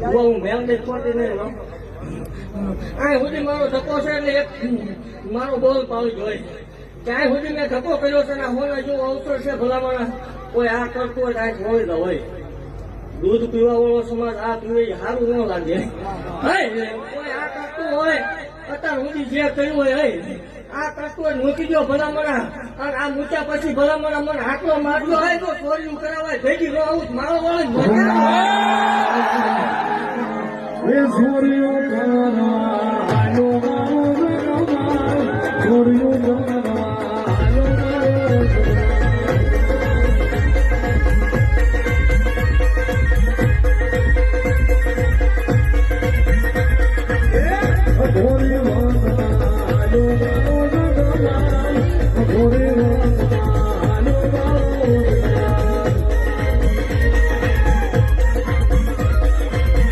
હું મેલની ખોટી નહીં લો આ સુધી મારો ધક્કો છે એટલે એક મારો બોલ પાવી જોઈએ ક્યાંય સુધી મેં ધક્કો કર્યો છે ને હોના જો અવસર છે ભલામણ કોઈ આ કરતું હોય કાંઈક હોય તો હોય દૂધ પીવા વાળો સમાજ આ પીવે સારું ન લાગે કોઈ આ કરતું હોય અત્યાર સુધી જે કર્યું હોય આ કરતું હોય મૂકી દો ભલામણ અને આ મૂક્યા પછી ભલામણ મને હાથલો મારલો હોય તો ચોરીયું કરાવાય ભેગી ન આવું મારો વાળો એ સોરીઓ